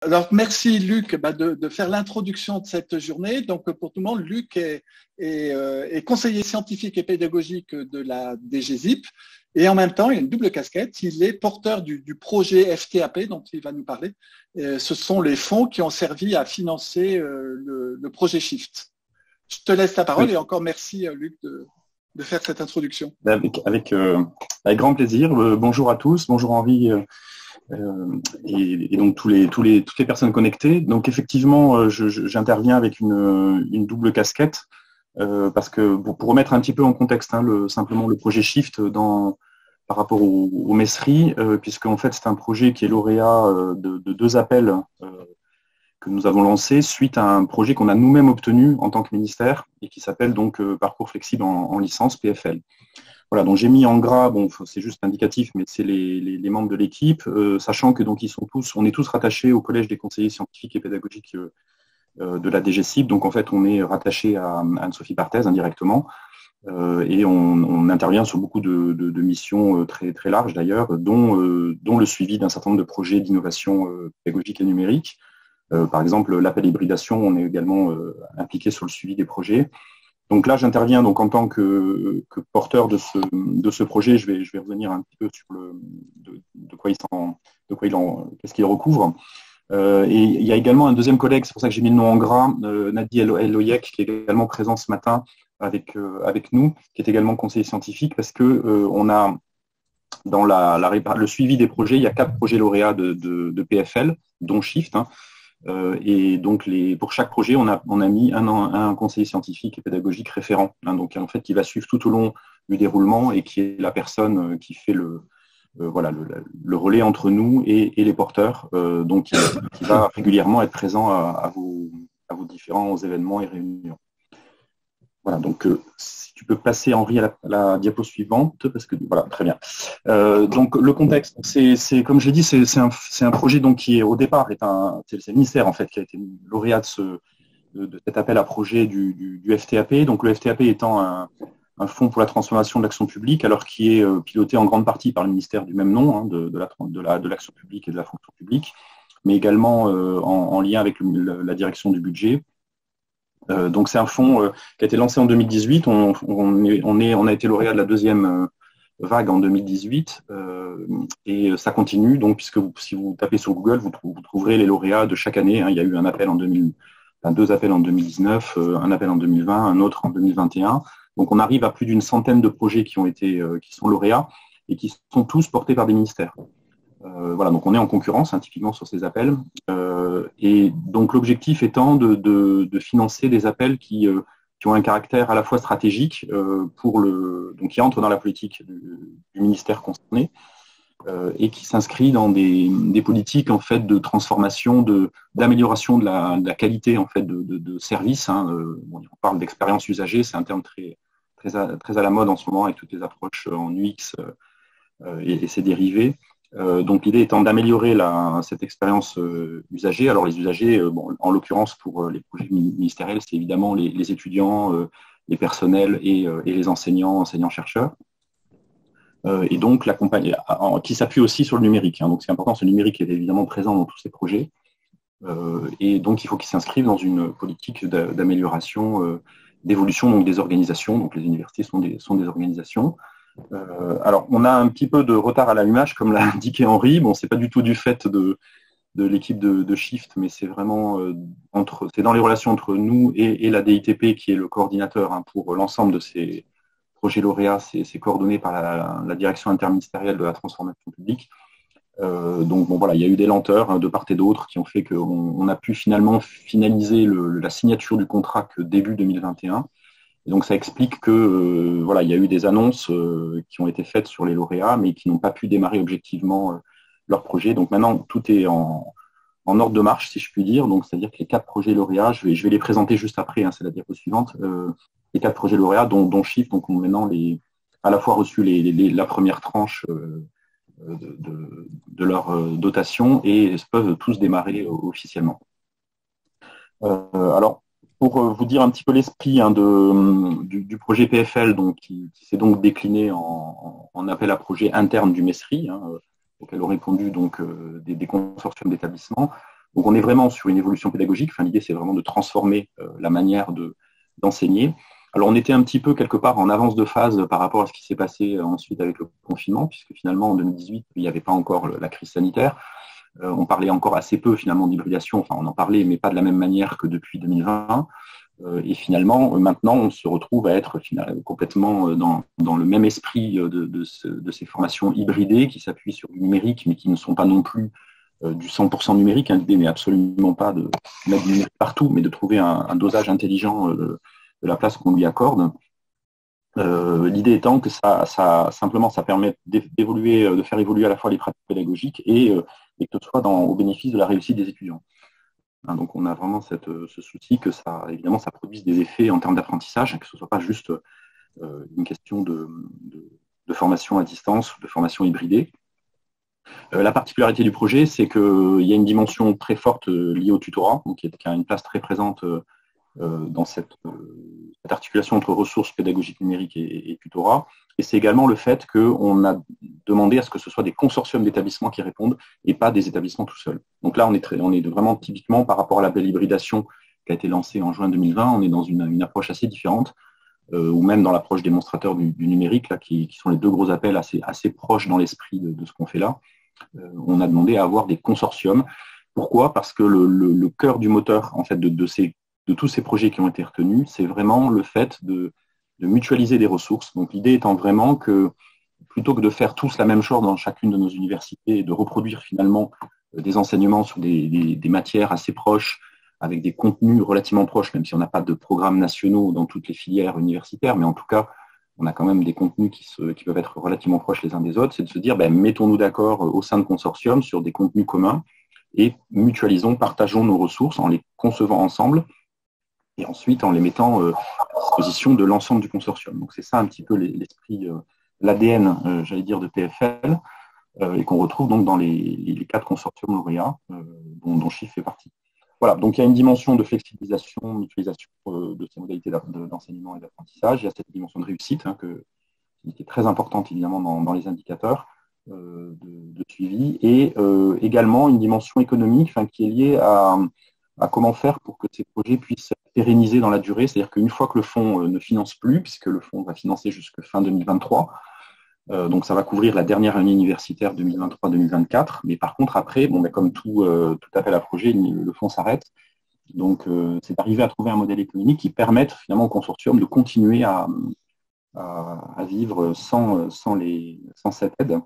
Alors, merci Luc de faire l'introduction de cette journée. Donc, pour tout le monde, Luc est conseiller scientifique et pédagogique de la DGZIP et en même temps, il a une double casquette. Il est porteur du projet FTAP dont il va nous parler. Ce sont les fonds qui ont servi à financer le projet Shift. Je te laisse la parole Oui. et encore merci Luc de faire cette introduction. Avec grand plaisir. Bonjour à tous. Bonjour Henri. Et donc toutes les personnes connectées. Donc effectivement, j'interviens avec une double casquette parce que pour remettre un petit peu en contexte simplement le projet Shift par rapport au MESRI, puisque en fait c'est un projet qui est lauréat de deux appels que nous avons lancés suite à un projet qu'on a nous-mêmes obtenu en tant que ministère et qui s'appelle donc Parcours flexible en licence PFL. Voilà, donc j'ai mis en gras, bon, c'est juste indicatif, mais c'est les membres de l'équipe, sachant que donc on est tous rattachés au Collège des conseillers scientifiques et pédagogiques de la DGCIP. Donc en fait, on est rattaché à Anne-Sophie Barthez indirectement, et on intervient sur beaucoup de missions très très larges d'ailleurs, dont le suivi d'un certain nombre de projets d'innovation pédagogique et numérique. Par exemple, l'appel hybridation, on est également impliqué sur le suivi des projets. Donc là, j'interviens donc en tant que porteur de ce projet. Je vais revenir un petit peu sur qu'est-ce qu'il recouvre. Et il y a également un deuxième collègue, c'est pour ça que j'ai mis le nom en gras, Nadi Eloyek, qui est également présent ce matin avec nous, qui est également conseiller scientifique, parce que on a dans le suivi des projets, il y a 4 projets lauréats de PFL, dont Shift. Et donc pour chaque projet, on a mis un conseiller scientifique et pédagogique référent, donc en fait qui va suivre tout au long du déroulement et qui est la personne qui fait le relais entre nous et les porteurs, donc qui va régulièrement être présent à vos différents événements et réunions. Voilà, donc si tu peux passer, Henri, à la diapo suivante, parce que voilà, très bien. Donc le contexte, c'est comme je l'ai dit, c'est un projet donc qui est au départ c'est le ministère en fait qui a été lauréat de cet appel à projet du FTAP. Donc le FTAP étant un fonds pour la transformation de l'action publique, alors qui est piloté en grande partie par le ministère du même nom, de l'action publique et de la fonction publique, mais également en lien avec la direction du budget. Donc c'est un fonds qui a été lancé en 2018. On a été lauréat de la deuxième vague en 2018 et ça continue. Donc puisque si vous tapez sur Google, vous trouverez les lauréats de chaque année. Il y a eu un appel deux appels en 2019, un appel en 2020, un autre en 2021. Donc on arrive à plus d'une centaine de projets qui sont lauréats et qui sont tous portés par des ministères. Voilà, donc on est en concurrence typiquement sur ces appels. Et donc l'objectif étant de financer des appels qui ont un caractère à la fois stratégique donc qui entrent dans la politique du ministère concerné et qui s'inscrit dans des politiques en fait de transformation, d'amélioration de la qualité en fait de services. On parle d'expérience usagée, c'est un terme très à la mode en ce moment avec toutes les approches en UX et ses dérivés. Donc l'idée étant d'améliorer cette expérience usagée. Alors les usagers, en l'occurrence pour les projets ministériels, c'est évidemment les étudiants, les personnels et les enseignants-chercheurs. Et donc la compagnie qui s'appuie aussi sur le numérique. Donc c'est important, ce numérique est évidemment présent dans tous ces projets. Et donc il faut qu'ils s'inscrivent dans une politique d'amélioration, d'évolution donc des organisations. Donc les universités sont des organisations. Alors, on a un petit peu de retard à l'allumage, comme l'a indiqué Henri. Bon, c'est pas du tout du fait de l'équipe de Shift, mais c'est vraiment c'est dans les relations entre nous et la DITP, qui est le coordinateur pour l'ensemble de ces projets lauréats. C'est coordonné par la direction interministérielle de la transformation publique. Donc, voilà, il y a eu des lenteurs de part et d'autre qui ont fait qu'on a pu finalement finaliser la signature du contrat que début 2021. Et donc ça explique que il y a eu des annonces qui ont été faites sur les lauréats, mais qui n'ont pas pu démarrer objectivement leur projet. Donc maintenant tout est en ordre de marche, si je puis dire. Donc c'est-à-dire que les 4 projets lauréats, je vais les présenter juste après. C'est la diapo suivante. Les 4 projets lauréats, dont Shift, donc ont maintenant à la fois reçu la première tranche de leur dotation et peuvent tous démarrer officiellement. Alors, pour vous dire un petit peu l'esprit du projet PFL, donc, qui s'est donc décliné en appel à projet interne du MESRI, auquel ont répondu donc, des consortiums d'établissements. Donc on est vraiment sur une évolution pédagogique. Enfin, l'idée, c'est vraiment de transformer la manière d'enseigner. Alors on était un petit peu quelque part en avance de phase par rapport à ce qui s'est passé ensuite avec le confinement, puisque finalement en 2018, il n'y avait pas encore la crise sanitaire. On parlait encore assez peu finalement d'hybridation, enfin on en parlait, mais pas de la même manière que depuis 2020. Et finalement, maintenant, on se retrouve à être complètement dans le même esprit de ces formations hybridées qui s'appuient sur du numérique, mais qui ne sont pas non plus du 100% numérique. L'idée n'est absolument pas de mettre du numérique partout, mais de trouver un dosage intelligent de la place qu'on lui accorde. L'idée étant que simplement, ça permet d'évoluer, de faire évoluer à la fois les pratiques pédagogiques et que ce soit au bénéfice de la réussite des étudiants. Donc on a vraiment ce souci que évidemment, ça produise des effets en termes d'apprentissage, que ce ne soit pas juste une question de formation à distance ou de formation hybridée. La particularité du projet, c'est qu'il y a une dimension très forte liée au tutorat, donc qui a une place très présente dans cette articulation entre ressources pédagogiques numériques et tutorat. Et c'est également le fait qu'on a demandé à ce que ce soit des consortiums d'établissements qui répondent et pas des établissements tout seuls. Donc là, on est vraiment typiquement par rapport à l'appel hybridation qui a été lancé en juin 2020, on est dans une approche assez différente, ou même dans l'approche démonstrateur du numérique, là, qui sont les deux gros appels assez proches dans l'esprit de ce qu'on fait là. On a demandé à avoir des consortiums. Pourquoi ? Parce que le cœur du moteur en fait, de tous ces projets qui ont été retenus, c'est vraiment le fait de mutualiser des ressources. Donc l'idée étant vraiment que plutôt que de faire tous la même chose dans chacune de nos universités et de reproduire finalement des enseignements sur des matières assez proches, avec des contenus relativement proches, même si on n'a pas de programmes nationaux dans toutes les filières universitaires, mais en tout cas, on a quand même des contenus qui peuvent être relativement proches les uns des autres, c'est de se dire, mettons-nous d'accord au sein de consortiums sur des contenus communs et mutualisons, partageons nos ressources en les concevant ensemble et ensuite en les mettant à disposition de l'ensemble du consortium. Donc c'est ça un petit peu l'esprit, l'ADN, j'allais dire, de PFL, et qu'on retrouve donc dans les 4 consortiums lauréats, dont Chiffre fait partie. Voilà, donc il y a une dimension de flexibilisation, mutualisation de ces modalités d'enseignement et d'apprentissage. Il y a cette dimension de réussite qui est très importante évidemment dans les indicateurs de suivi, et également une dimension économique qui est liée à comment faire pour que ces projets puissent être pérennisés dans la durée. C'est-à-dire qu'une fois que le fonds ne finance plus, puisque le fonds va financer jusqu'à fin 2023, donc ça va couvrir la dernière année universitaire 2023-2024, mais par contre après, comme tout appel à projet, le fonds s'arrête. Donc c'est d'arriver à trouver un modèle économique qui permette finalement au consortium de continuer à vivre sans cette aide,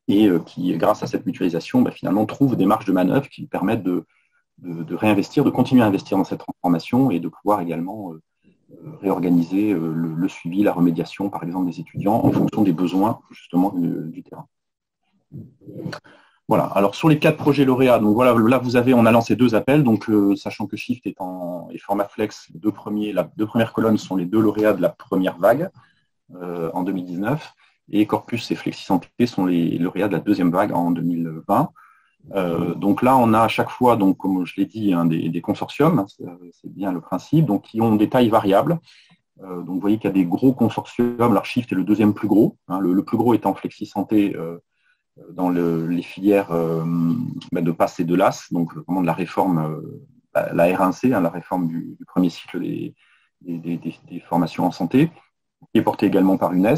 et qui, grâce à cette mutualisation, finalement trouve des marges de manœuvre qui permettent de réinvestir, de continuer à investir dans cette transformation et de pouvoir également réorganiser le suivi, la remédiation, par exemple, des étudiants en fonction des besoins, justement, du terrain. Voilà. Alors, sur les 4 projets lauréats, donc voilà, là, on a lancé 2 appels, donc sachant que Shift et FormaFlex, les 2 premières colonnes sont les 2 lauréats de la première vague en 2019, et Corpus et FlexiSanté sont les lauréats de la 2e vague en 2020. Donc là, on a à chaque fois, donc, comme je l'ai dit, des consortiums, c'est bien le principe, donc qui ont des tailles variables. Donc vous voyez qu'il y a des gros consortiums, l'Archive est le 2e plus gros, le plus gros étant FlexiSanté dans les filières de PASS et de LAS, donc vraiment de la réforme, la R1C, la réforme du premier cycle des formations en santé, qui est portée également par UNES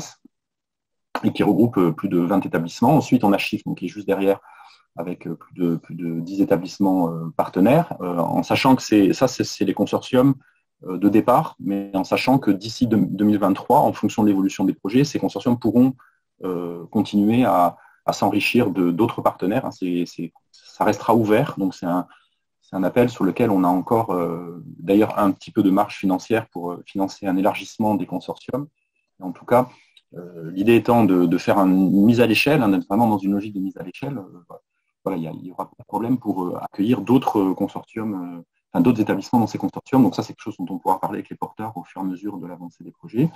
et qui regroupe plus de 20 établissements. Ensuite, on a Shift, donc qui est juste derrière, avec plus de 10 établissements partenaires, en sachant que c'est les consortiums de départ, mais en sachant que d'ici 2023, en fonction de l'évolution des projets, ces consortiums pourront continuer à s'enrichir d'autres partenaires. Ça restera ouvert, donc c'est un appel sur lequel on a encore d'ailleurs un petit peu de marge financière pour financer un élargissement des consortiums. Et en tout cas, l'idée étant de faire une mise à l'échelle, vraiment dans une logique de mise à l'échelle. Voilà, il n'y aura pas de problème pour accueillir d'autres consortiums, d'autres établissements dans ces consortiums. Donc ça, c'est quelque chose dont on pourra parler avec les porteurs au fur et à mesure de l'avancée des projets.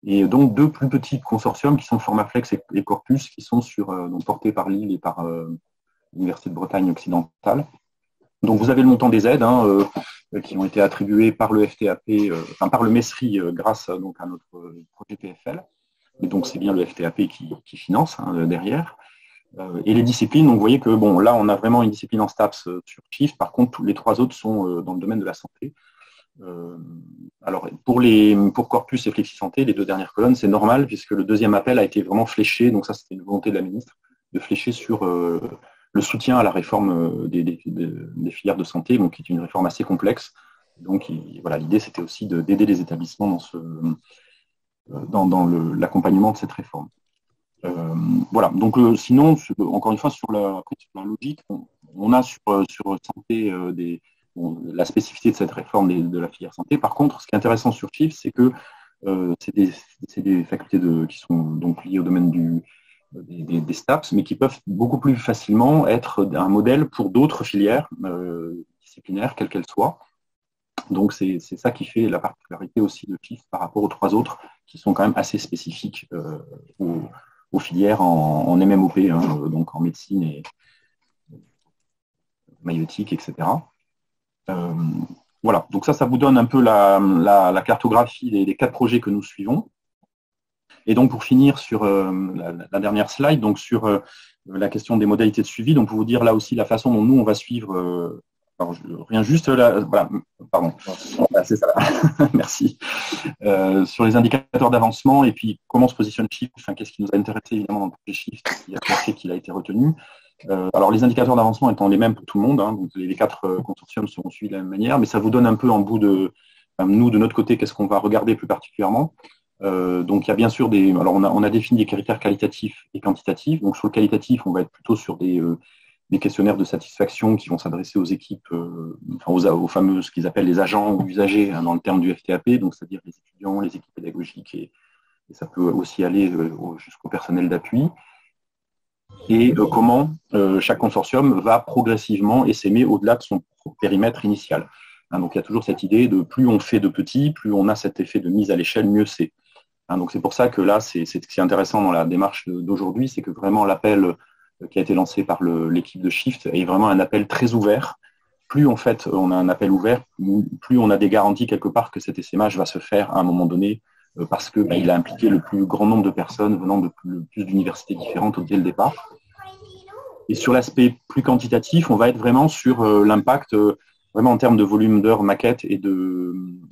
Et donc 2 plus petits consortiums qui sont FormaFlex et Corpus, qui sont donc portés par Lille et par l'Université de Bretagne occidentale. Donc vous avez le montant des aides qui ont été attribuées par le FTAP, par le MESRI grâce donc à notre projet PFL. Et donc c'est bien le FTAP qui finance derrière. Et les disciplines, donc vous voyez que bon, là, on a vraiment une discipline en STAPS sur Shift. Par contre, tous les 3 autres sont dans le domaine de la santé. Alors, pour Corpus et Flexi-Santé, les 2 dernières colonnes, c'est normal, puisque le deuxième appel a été vraiment fléché, donc ça, c'était une volonté de la ministre, de flécher sur le soutien à la réforme des filières de santé, donc qui est une réforme assez complexe. Donc, voilà, l'idée, c'était aussi d'aider les établissements dans l'accompagnement de cette réforme. Voilà, donc sinon, encore une fois, sur la logique, on a sur santé la spécificité de cette réforme de la filière santé. Par contre, ce qui est intéressant sur Shift, c'est que c'est des facultés qui sont donc liées au domaine des STAPS, mais qui peuvent beaucoup plus facilement être un modèle pour d'autres filières disciplinaires, quelles qu'elles soient. Donc, c'est ça qui fait la particularité aussi de Shift par rapport aux 3 autres, qui sont quand même assez spécifiques aux filières en MMOP, donc en médecine et maïeutique, etc. Voilà, donc ça vous donne un peu la cartographie des 4 projets que nous suivons. Et donc, pour finir sur la dernière slide, donc sur la question des modalités de suivi, donc pour vous dire là aussi la façon dont nous, on va suivre... alors, rien juste là, voilà, pardon, voilà, c'est ça, merci. Sur les indicateurs d'avancement et puis comment se positionne Shift, enfin, qu'est-ce qui nous a intéressé évidemment dans le projet Shift, qui a fait qu'il a été retenu. Alors, les indicateurs d'avancement étant les mêmes pour tout le monde, donc les 4 consortiums seront suivis de la même manière, mais ça vous donne un peu en bout nous, de notre côté, qu'est-ce qu'on va regarder plus particulièrement. Donc, il y a bien sûr alors on a défini des critères qualitatifs et quantitatifs. Donc, sur le qualitatif, on va être plutôt sur des questionnaires de satisfaction qui vont s'adresser aux équipes, aux fameux, ce qu'ils appellent les agents ou usagers dans le terme du FTAP, donc c'est-à-dire les étudiants, les équipes pédagogiques et ça peut aussi aller jusqu'au personnel d'appui. Et comment chaque consortium va progressivement essaimer au-delà de son périmètre initial. Donc, il y a toujours cette idée de plus on fait de petits, plus on a cet effet de mise à l'échelle, mieux c'est. Donc, c'est pour ça que là, c'est ce qui est intéressant dans la démarche d'aujourd'hui, c'est que vraiment l'appel qui a été lancé par l'équipe de Shift est vraiment un appel très ouvert. Plus en fait on a un appel ouvert, plus on a des garanties quelque part que cet essaimage va se faire à un moment donné, parce que il a impliqué le plus grand nombre de personnes venant de plus d'universités différentes dès le départ. Et sur l'aspect plus quantitatif, on va être vraiment sur l'impact vraiment en termes de volume d'heures maquettes et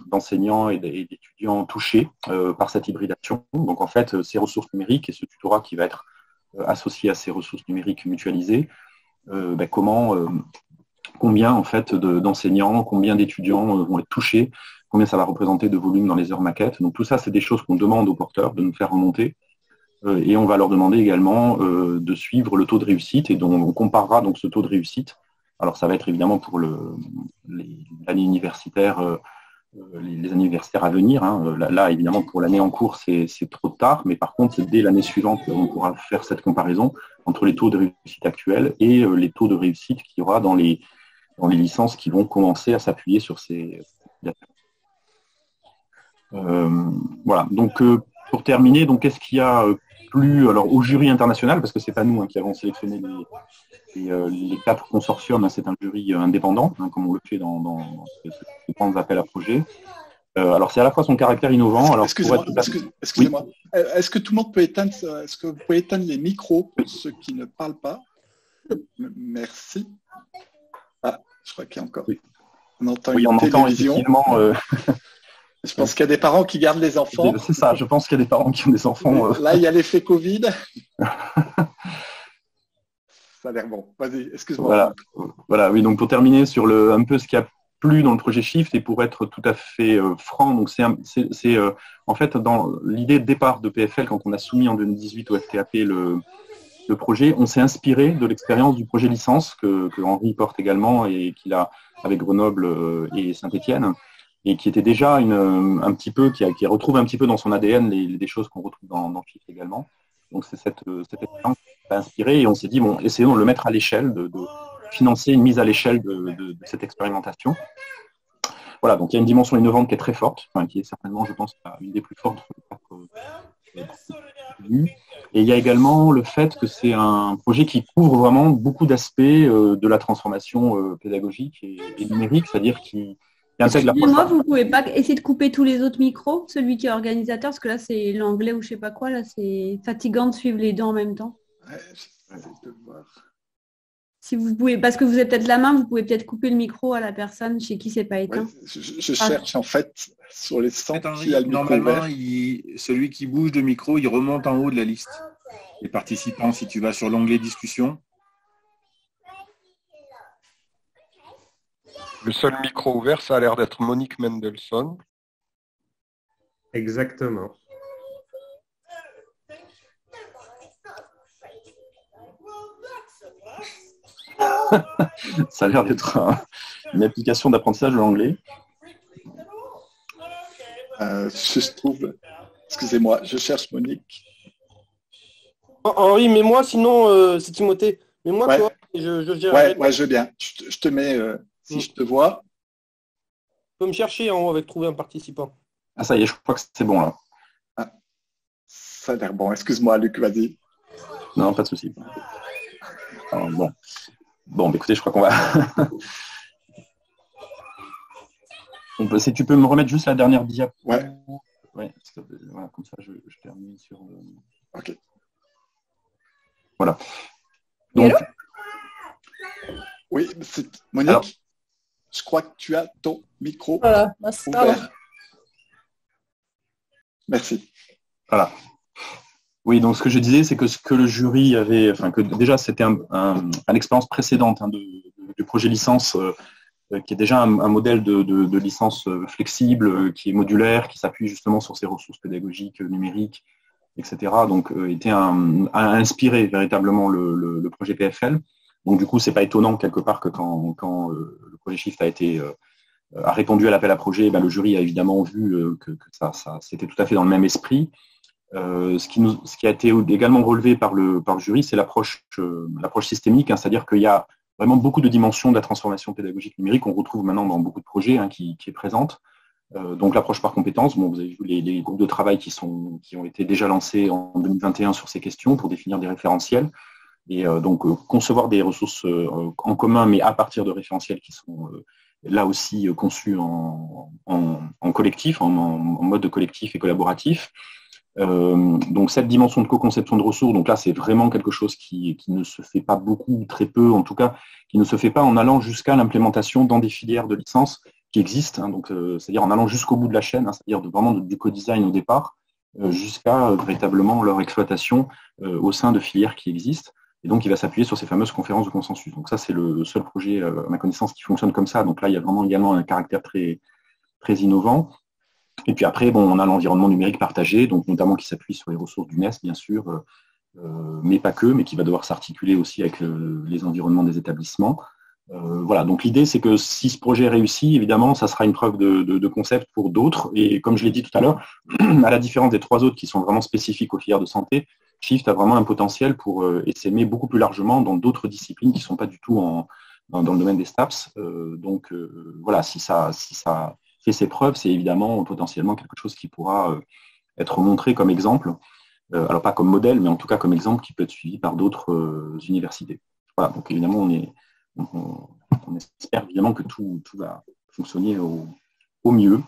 d'enseignants et d'étudiants touchés par cette hybridation. Donc en fait, ces ressources numériques et ce tutorat qui va être associé à ces ressources numériques mutualisées, combien en fait d'enseignants, combien d'étudiants vont être touchés, combien ça va représenter de volume dans les heures maquettes. Donc tout ça, c'est des choses qu'on demande aux porteurs de nous faire remonter. Et on va leur demander également de suivre le taux de réussite et dont on comparera donc ce taux de réussite. Alors ça va être évidemment pour l'année universitaire, les années universitaires à venir. Là, évidemment, pour l'année en cours, c'est trop tard, mais par contre, dès l'année suivante, on pourra faire cette comparaison entre les taux de réussite actuels et les taux de réussite qu'il y aura dans les licences qui vont commencer à s'appuyer sur ces data. Voilà, donc pour terminer, donc qu'est-ce qu'il y a plu alors au jury international, parce que c'est pas nous qui avons sélectionné les 4 consortiums, c'est un jury indépendant, comme on le fait dans ces grands appels à projets. Alors c'est à la fois son caractère innovant. Alors excusez-moi. Oui. Est-ce que tout le monde peut éteindre, est-ce que vous pouvez éteindre les micros pour ceux qui ne parlent pas? Merci. Ah, je crois qu'il y a encore. Oui. On entend effectivement. Je pense qu'il y a des parents qui gardent les enfants. C'est ça, je pense qu'il y a des parents qui ont des enfants. Là, il y a l'effet Covid. Ça a l'air bon. Vas-y, excuse-moi. Voilà, oui, donc pour terminer sur un peu ce qui a plu dans le projet Shift et pour être tout à fait franc, donc c'est en fait dans l'idée de départ de PFL, quand on a soumis en 2018 au FTAP le projet, on s'est inspiré de l'expérience du projet licence que Henri porte également et qu'il a avec Grenoble et Saint-Étienne. Et qui était déjà un petit peu, qui retrouve un petit peu dans son ADN des choses qu'on retrouve dans Shift également. Donc c'est cette expérience qui a inspiré et on s'est dit, bon, essayons de le mettre à l'échelle, de financer une mise à l'échelle de cette expérimentation. Voilà, donc il y a une dimension innovante qui est très forte, qui est certainement, je pense, une des plus fortes. Et il y a également le fait que c'est un projet qui couvre vraiment beaucoup d'aspects de la transformation pédagogique et numérique, c'est-à-dire qui Excusez-moi, vous ne pouvez pas essayer de couper tous les autres micros, celui qui est organisateur, parce que là, c'est l'anglais ou je ne sais pas quoi, là, c'est fatigant de suivre les deux en même temps. J'essaie de voir. Si vous pouvez, parce que vous avez peut-être la main, vous pouvez peut-être couper le micro à la personne chez qui c'est pas éteint. Ouais, je cherche en fait sur les 100 qui a le micro Normalement, ouvert. celui qui bouge le micro, il remonte en haut de la liste. Les participants, si tu vas sur l'onglet discussion. Le seul micro ouvert, ça a l'air d'être Monique Mendelssohn. Exactement. Ça a l'air d'être une application d'apprentissage de l'anglais. Je trouve, excusez-moi, je cherche Monique. Henri, mets-moi, sinon c'est Timothée. Mets-moi, Ouais. toi, et je gérerai. Ouais, je veux bien. Je te mets, si je te vois. Tu peux me chercher en haut avec trouver un participant. Ah, ça y est, je crois que c'est bon là. Ça a l'air bon. Excuse-moi, Luc, vas-y. Non, pas de souci. Alors, bon. Bon, écoutez, je crois qu'on va. Si tu peux me remettre juste la dernière diapo. Ouais. Ouais, voilà, comme ça, je termine sur. Ok. Voilà. Donc, oui, Monique, alors, je crois que tu as ton micro Voilà, ouvert. Merci. Voilà. Oui, donc ce que je disais, c'est que ce que le jury avait, enfin que déjà c'était une expérience précédente du projet licence, qui est déjà un modèle de licence flexible, qui est modulaire, qui s'appuie justement sur ses ressources pédagogiques, numériques, etc. Donc a inspiré véritablement le projet PFL. Donc du coup, c'est pas étonnant quelque part que quand le projet Shift a répondu à l'appel à projet, le jury a évidemment vu que ça c'était tout à fait dans le même esprit. Ce qui a été également relevé par le jury, c'est l'approche systémique, c'est-à-dire qu'il y a vraiment beaucoup de dimensions de la transformation pédagogique numérique qu'on retrouve maintenant dans beaucoup de projets qui est présente. Donc l'approche par compétences, vous avez vu les groupes de travail qui ont été déjà lancés en 2021 sur ces questions pour définir des référentiels et donc concevoir des ressources en commun, mais à partir de référentiels qui sont là aussi conçus en collectif, en mode collectif et collaboratif. Donc cette dimension de co-conception de ressources, donc là c'est vraiment quelque chose qui ne se fait pas beaucoup, très peu en tout cas, qui ne se fait pas en allant jusqu'à l'implémentation dans des filières de licence qui existent, donc c'est-à-dire en allant jusqu'au bout de la chaîne, c'est-à-dire vraiment du co-design au départ, jusqu'à véritablement leur exploitation au sein de filières qui existent, et donc il va s'appuyer sur ces fameuses conférences de consensus. Donc ça c'est le seul projet à ma connaissance qui fonctionne comme ça, donc là il y a vraiment également un caractère très, très innovant. Et puis après, on a l'environnement numérique partagé, donc notamment qui s'appuie sur les ressources du MES, bien sûr, mais pas que, mais qui va devoir s'articuler aussi avec les environnements des établissements. Voilà, donc l'idée, c'est que si ce projet réussit, évidemment, ça sera une preuve de concept pour d'autres. Et comme je l'ai dit tout à l'heure, à la différence des 3 autres qui sont vraiment spécifiques aux filières de santé, Shift a vraiment un potentiel pour essaimer beaucoup plus largement dans d'autres disciplines qui ne sont pas du tout dans le domaine des STAPS. Donc voilà, si ça fait ses preuves, c'est évidemment potentiellement quelque chose qui pourra être montré comme exemple, alors pas comme modèle, mais en tout cas comme exemple qui peut être suivi par d'autres universités. Voilà, donc évidemment, on espère évidemment que tout va fonctionner au mieux.